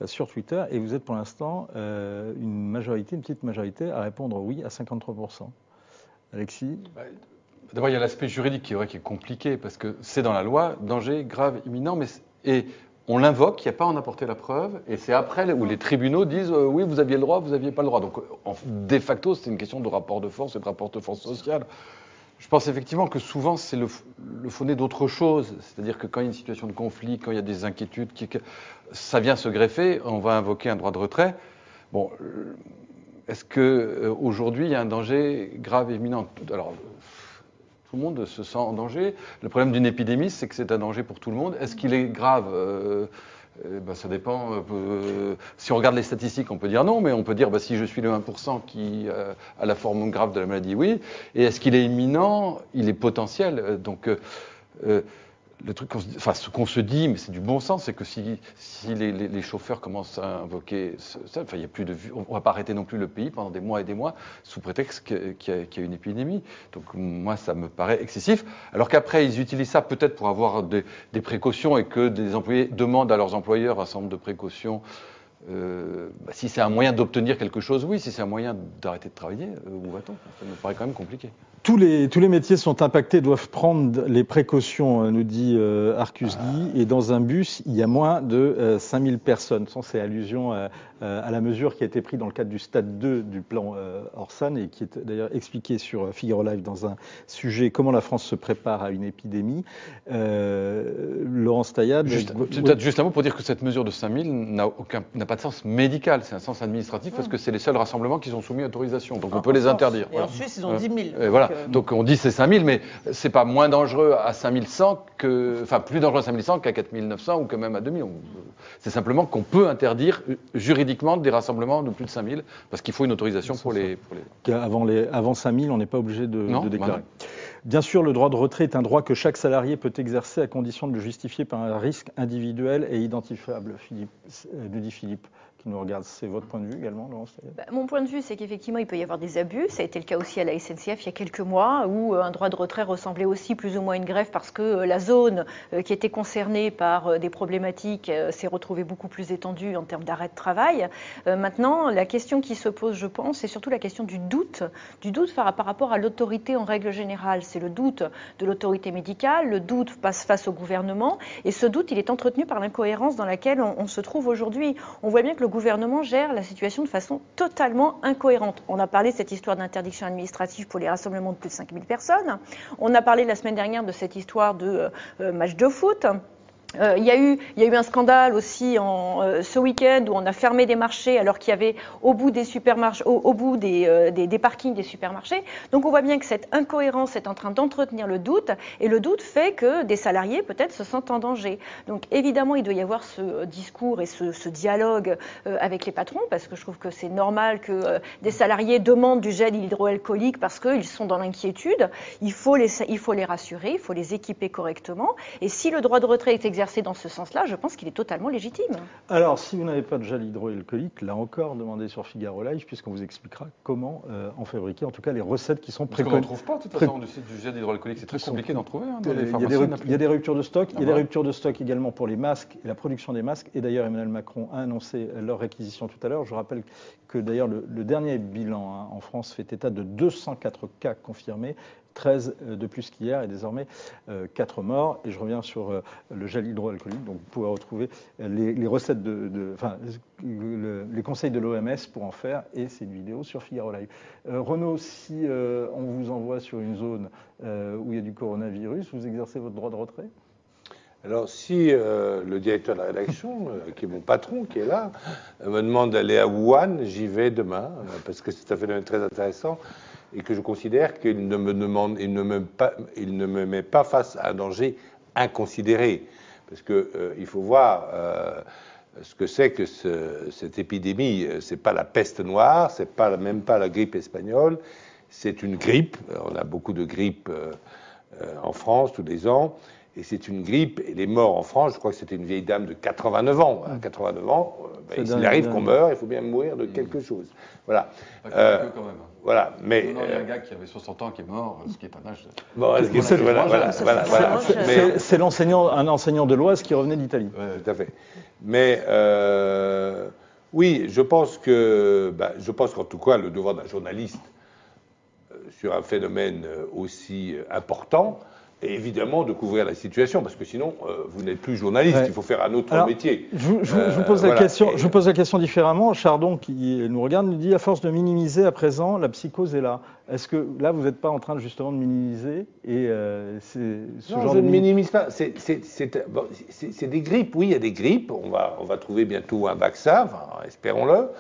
sur Twitter, et vous êtes pour l'instant une petite majorité à répondre oui à 53%. Alexis? D'abord, il y a l'aspect juridique qui est compliqué, parce que c'est dans la loi, danger grave, imminent, et on l'invoque, il n'y a pas à en apporter la preuve, et c'est après où les tribunaux disent oui, vous aviez le droit, vous n'aviez pas le droit. Donc, de facto, c'est une question de rapport de force et de rapport de force sociale. Je pense effectivement que souvent, c'est le faux-nez d'autre chose. C'est-à-dire que quand il y a une situation de conflit, quand il y a des inquiétudes, ça vient se greffer, on va invoquer un droit de retrait. Bon, est-ce qu'aujourd'hui, il y a un danger grave et imminent? Alors, tout le monde se sent en danger. Le problème d'une épidémie, c'est que c'est un danger pour tout le monde. Est-ce qu'il est grave? Ça dépend. Si on regarde les statistiques, on peut dire non, mais on peut dire si je suis le 1% qui a la forme grave de la maladie, oui. Et est-ce qu'il est imminent? Il est potentiel. Donc, le truc ce qu'on se dit, mais c'est du bon sens, c'est que si les chauffeurs commencent à invoquer ça, il y a plus de vue, on ne va pas arrêter non plus le pays pendant des mois et des mois sous prétexte qu'il y a une épidémie. Donc moi, ça me paraît excessif. Alors qu'après, ils utilisent ça peut-être pour avoir des précautions et que des employés demandent à leurs employeurs un certain nombre de précautions. Si c'est un moyen d'obtenir quelque chose, oui. Si c'est un moyen d'arrêter de travailler, où va-t-on? Ça me paraît quand même compliqué. Tous les métiers sont impactés, doivent prendre les précautions, nous dit Arcus Guy. Et dans un bus, il y a moins de 5000 personnes. C'est allusion à la mesure qui a été prise dans le cadre du stade 2 du plan Orsan et qui est d'ailleurs expliquée sur Figaro Live dans un sujet « Comment la France se prépare à une épidémie ». Laurence Taillade... Peut-être juste un mot pour dire que cette mesure de 5000 n'a pas de sens médical, c'est un sens administratif parce que c'est les seuls rassemblements qui sont soumis à autorisation. Donc on peut les interdire. Et en Suisse, ils ont 10 000. Voilà. Donc on dit c'est 5000, mais c'est pas moins dangereux à 5100 plus dangereux à 5100 qu'à 4900 ou que même à 2000. C'est simplement qu'on peut interdire juridiquement des rassemblements de plus de 5000 parce qu'il faut une autorisation pour les... Avant 5000, on n'est pas obligé de déclarer. Bien sûr, le droit de retrait est un droit que chaque salarié peut exercer à condition de le justifier par un risque individuel et identifiable. Nous dit Philippe, qui nous regarde. C'est votre point de vue également, Laurence? Mon point de vue, c'est qu'effectivement, il peut y avoir des abus. Ça a été le cas aussi à la SNCF il y a quelques mois, où un droit de retrait ressemblait aussi plus ou moins à une grève parce que la zone qui était concernée par des problématiques s'est retrouvée beaucoup plus étendue en termes d'arrêt de travail. Maintenant, la question qui se pose, je pense, c'est surtout la question du doute par rapport à l'autorité en règle générale. C'est le doute de l'autorité médicale, le doute passe face au gouvernement, et ce doute, il est entretenu par l'incohérence dans laquelle on se trouve aujourd'hui. On voit bien que le gouvernement gère la situation de façon totalement incohérente. On a parlé de cette histoire d'interdiction administrative pour les rassemblements de plus de 5000 personnes. On a parlé la semaine dernière de cette histoire de match de foot. Il y a eu un scandale aussi ce week-end où on a fermé des marchés alors qu'il y avait au bout des supermarchés, au bout des parkings des supermarchés. Donc on voit bien que cette incohérence est en train d'entretenir le doute, et le doute fait que des salariés peut-être se sentent en danger. Donc évidemment il doit y avoir ce discours et ce dialogue avec les patrons, parce que je trouve que c'est normal que des salariés demandent du gel hydroalcoolique parce qu'ils sont dans l'inquiétude. Il faut les rassurer, il faut les équiper correctement, et si le droit de retrait est exercé dans ce sens-là, je pense qu'il est totalement légitime. Alors, si vous n'avez pas de gel hydroalcoolique, là encore, demandez sur Figaro Live, puisqu'on vous expliquera comment en fabriquer, en tout cas les recettes qui sont préconisées. Parce qu'on n'en trouve pas, de toute façon, du gel hydroalcoolique. C'est très compliqué d'en trouver. Dans les pharmacies, il y a des ruptures de stock. Il y a des ruptures de stock également pour les masques et la production des masques. Et d'ailleurs, Emmanuel Macron a annoncé leur réquisition tout à l'heure. Je rappelle que d'ailleurs, le dernier bilan en France fait état de 204 cas confirmés. 13 de plus qu'hier et désormais 4 morts. Et je reviens sur le gel hydroalcoolique. Donc vous pouvez retrouver les recettes les conseils de l'OMS pour en faire. Et c'est une vidéo sur Figaro Live. Renaud, si on vous envoie sur une zone où il y a du coronavirus, vous exercez votre droit de retrait? Alors, si le directeur de la rédaction, qui est mon patron, qui est là, me demande d'aller à Wuhan, j'y vais demain, parce que c'est un phénomène très intéressant et que je considère qu'il ne me met pas face à un danger inconsidéré. Parce qu'il faut voir ce que c'est que cette épidémie. C'est pas la peste noire, c'est même pas la grippe espagnole, c'est une grippe. On a beaucoup de grippes en France tous les ans. Et c'est une grippe, et les morts en France, je crois que c'était une vieille dame de 89 ans. À 89 ans, s'il arrive qu'on meurt, il faut bien mourir de quelque chose. Voilà. Quand même. Voilà, mais... Non, il y a un gars qui avait 60 ans qui est mort, ce qui est un âge... C'est un enseignant de l'Oise qui revenait d'Italie. Ouais, tout à fait. Mais Oui, je pense qu'en tout cas, le devoir d'un journaliste sur un phénomène aussi important est évidemment de couvrir la situation, parce que sinon, vous n'êtes plus journaliste, il faut faire un autre métier. Je vous pose la question, je vous pose la question différemment. Chardon, qui nous regarde, nous dit, à force de minimiser à présent, la psychose est là. Est-ce que là, vous n'êtes pas en train justement de minimiser Non, je ne minimise pas. C'est des grippes. Oui, il y a des grippes. On va trouver bientôt un vaccin, enfin, espérons-le.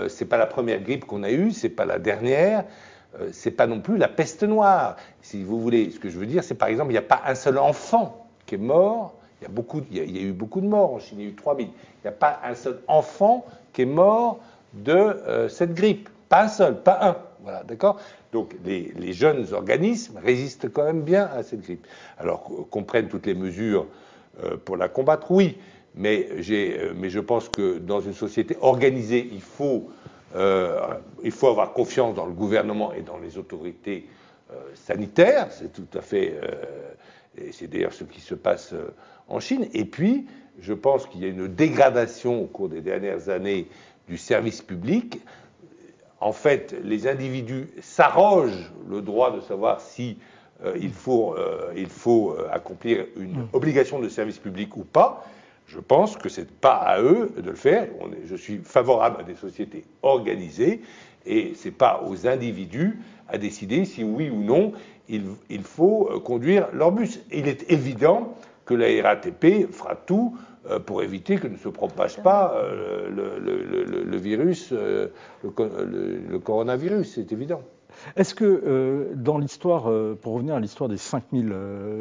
C'est pas la première grippe qu'on a eue, c'est pas la dernière. C'est pas non plus la peste noire. Si vous voulez, ce que je veux dire, c'est par exemple, il n'y a pas un seul enfant qui est mort. Il y a eu beaucoup de morts en Chine, il y a eu 3000. Il n'y a pas un seul enfant qui est mort de cette grippe. Pas un seul, pas un. Voilà, d'accord ? Donc les jeunes organismes résistent quand même bien à cette grippe. Alors qu'on prenne toutes les mesures pour la combattre, oui, mais je pense que dans une société organisée, il faut avoir confiance dans le gouvernement et dans les autorités sanitaires. C'est tout à fait... et c'est d'ailleurs ce qui se passe en Chine. Et puis, je pense qu'il y a une dégradation au cours des dernières années du service public. En fait, les individus s'arrogent le droit de savoir si il faut accomplir une obligation de service public ou pas. Je pense que ce n'est pas à eux de le faire. Je suis favorable à des sociétés organisées et ce n'est pas aux individus à décider si oui ou non il faut conduire leur bus. Il est évident que la RATP fera tout pour éviter que ne se propage pas le virus, le coronavirus, c'est évident. Est-ce que dans l'histoire, pour revenir à l'histoire des 5000,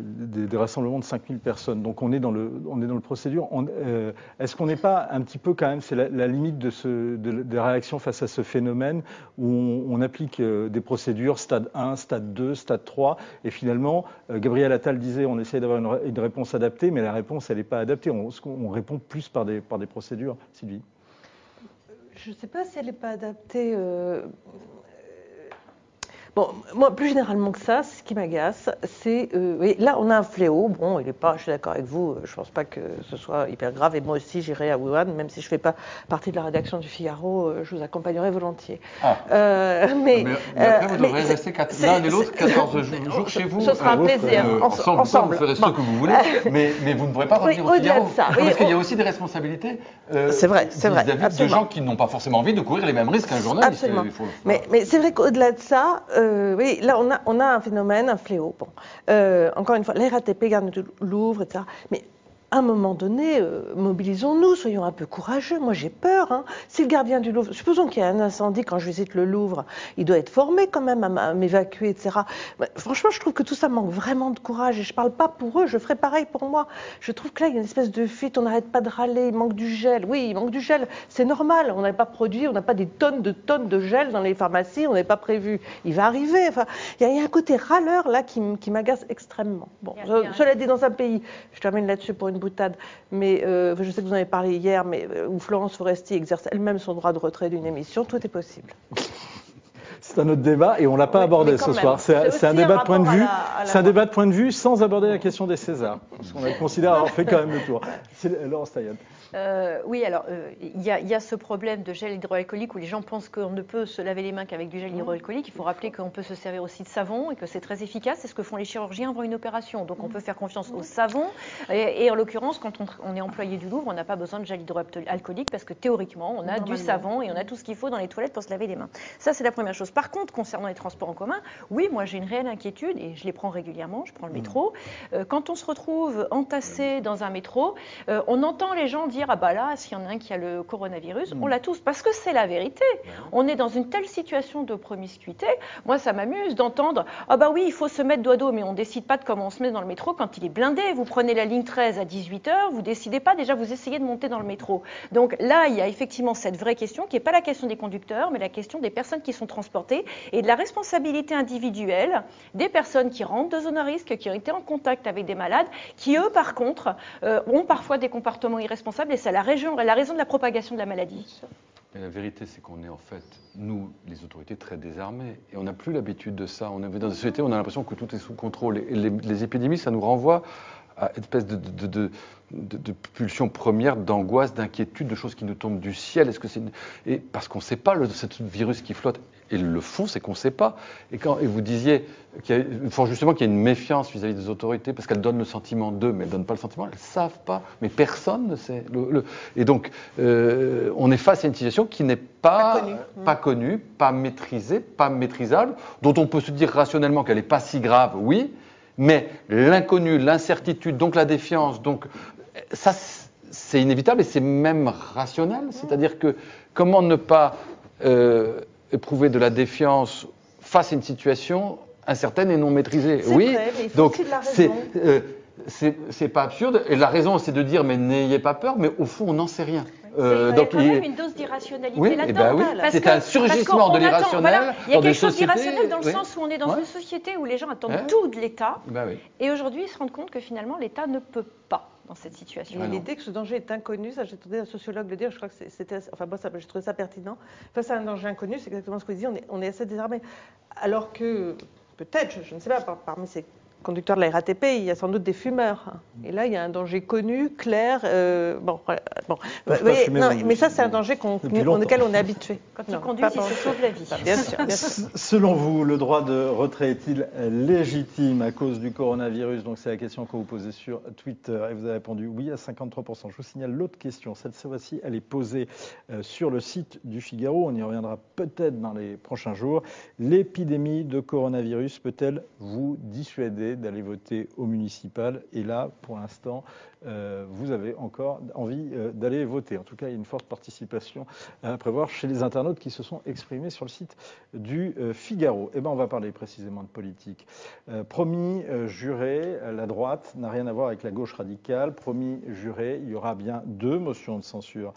des rassemblements de 5000 personnes, donc on est dans le procédure, est-ce qu'on n'est pas un petit peu quand même, c'est la limite des réactions face à ce phénomène où on applique des procédures stade 1, stade 2, stade 3, et finalement, Gabriel Attal disait on essaie d'avoir une réponse adaptée, mais la réponse elle n'est pas adaptée, on répond plus par des procédures, Sylvie. Je ne sais pas si elle n'est pas adaptée. Bon, moi, plus généralement que ça, ce qui m'agace, c'est... oui, là, on a un fléau. Bon, il n'est pas... Je suis d'accord avec vous, je ne pense pas que ce soit hyper grave. Et moi aussi, j'irai à Wuhan, même si je ne fais pas partie de la rédaction du Figaro, je vous accompagnerai volontiers. Mais après, vous devrez rester l'un et l'autre 14 jours chez vous. Ce sera un plaisir, ensemble. Vous ferez ce que vous voulez, mais vous ne pourrez pas revenir au Figaro. Parce qu'il y a aussi des responsabilités vis-à-vis de gens qui n'ont pas forcément envie de courir les mêmes risques qu'un journaliste. Absolument. Mais c'est vrai qu'au-delà de ça... oui, là, on a un phénomène, un fléau. Bon, encore une fois, la RATP, garde de Louvre, etc. Mais à un moment donné, mobilisons-nous, soyons un peu courageux. Moi, j'ai peur. Hein. Si le gardien du Louvre, supposons qu'il y a un incendie quand je visite le Louvre, il doit être formé quand même à m'évacuer, etc. Mais, franchement, je trouve que tout ça manque vraiment de courage. Et je ne parle pas pour eux, je ferai pareil pour moi. Je trouve que là, il y a une espèce de fuite, on n'arrête pas de râler, il manque du gel. Oui, il manque du gel, c'est normal. On n'avait pas produit, on n'a pas des tonnes de gel dans les pharmacies, on n'avait pas prévu. Il va arriver. Enfin, il y a un côté râleur là qui m'agace extrêmement. Bon, cela dit, dans un pays, je termine là-dessus pour une boutade, mais je sais que vous en avez parlé hier, mais où Florence Foresti exerce elle-même son droit de retrait d'une émission, tout est possible. C'est un autre débat et on ne l'a pas abordé ce soir. C'est un débat de point de vue. C'est un débat de point de vue sans aborder la question des Césars. Parce qu'on considère avoir fait quand même le tour. C'est Laurence Taillade. Oui, alors il y a ce problème de gel hydroalcoolique où les gens pensent qu'on ne peut se laver les mains qu'avec du gel hydroalcoolique. Il faut rappeler qu'on peut se servir aussi de savon et que c'est très efficace. C'est ce que font les chirurgiens avant une opération. Donc on peut faire confiance au savon. Et en l'occurrence, quand on est employé du Louvre, on n'a pas besoin de gel hydroalcoolique parce que théoriquement, on a du savon et on a tout ce qu'il faut dans les toilettes pour se laver les mains. Ça, c'est la première chose. Par contre, concernant les transports en commun, oui, moi j'ai une réelle inquiétude et je les prends régulièrement. Je prends le métro. Quand on se retrouve entassé dans un métro, on entend les gens dire « Ah bah là, s'il y en a un qui a le coronavirus, on l'a tous. » Parce que c'est la vérité. On est dans une telle situation de promiscuité. Moi, ça m'amuse d'entendre « Ah bah oui, il faut se mettre dos à dos, mais on ne décide pas de comment on se met dans le métro quand il est blindé. Vous prenez la ligne 13 à 18h, vous ne décidez pas, déjà vous essayez de monter dans le métro. » Donc là, il y a effectivement cette vraie question qui n'est pas la question des conducteurs, mais la question des personnes qui sont transportées et de la responsabilité individuelle des personnes qui rentrent de zone à risque, qui ont été en contact avec des malades, qui eux, par contre, ont parfois des comportements irresponsables et c'est la raison de la propagation de la maladie. Mais la vérité, c'est qu'on est en fait, nous, les autorités, très désarmées. Et on n'a plus l'habitude de ça. On est dans une société, on a l'impression que tout est sous contrôle. Et les épidémies, ça nous renvoie à une espèce de pulsion première, d'angoisse, d'inquiétude, de choses qui nous tombent du ciel. Est-ce que c'est et parce qu'on ne sait pas ce virus qui flotte. Et le fond, c'est qu'on ne sait pas. Et vous disiez fort justement qu'il y a une méfiance vis-à-vis des autorités, parce qu'elles donnent le sentiment d'eux, mais elles ne donnent pas le sentiment, elles ne savent pas. Mais personne ne sait. Et donc, on est face à une situation qui n'est pas connue, pas maîtrisée, pas maîtrisable, dont on peut se dire rationnellement qu'elle n'est pas si grave, oui, mais l'inconnu, l'incertitude, donc la défiance, donc ça, c'est inévitable et c'est même rationnel. C'est-à-dire que comment ne pas éprouver de la défiance face à une situation incertaine et non maîtrisée. Oui, vrai, mais il faut aussi de la raison. C'est pas absurde. Et la raison, c'est de dire, mais n'ayez pas peur, mais au fond, on n'en sait rien. Il y a quand même une dose d'irrationalité là-dedans. C'est un surgissement de l'irrationnel. Voilà, il y a quelque chose d'irrationnel dans le sens où on est dans une société où les gens attendent tout de l'État. Et aujourd'hui, ils se rendent compte que finalement, l'État ne peut pas dans cette situation. Mais l'idée que ce danger est inconnu, ça j'ai entendu un sociologue le dire, je crois que c'était, enfin moi j'ai trouvé ça pertinent. Face à un danger inconnu, c'est exactement ce que vous disiez, on est assez désarmé. Alors que peut-être, je ne sais pas, parmi ces conducteurs de la RATP, il y a sans doute des fumeurs. Et là, il y a un danger connu, clair. Mais ça, c'est un danger auquel on est habitué. Quand ils conduisent, ils se sauvent la vie. Bien sûr, bien sûr. Selon vous, le droit de retrait est-il légitime à cause du coronavirus? Donc, c'est la question que vous posez sur Twitter. Et vous avez répondu oui à 53%. Je vous signale l'autre question. Cette fois-ci, elle est posée sur le site du Figaro. On y reviendra peut-être dans les prochains jours. L'épidémie de coronavirus peut-elle vous dissuader d'aller voter au municipal? Et là, pour l'instant, vous avez encore envie d'aller voter. En tout cas, il y a une forte participation à prévoir chez les internautes qui se sont exprimés sur le site du Figaro. Eh bien, on va parler précisément de politique. Promis, juré, la droite n'a rien à voir avec la gauche radicale. Promis, juré, il y aura bien 2 motions de censure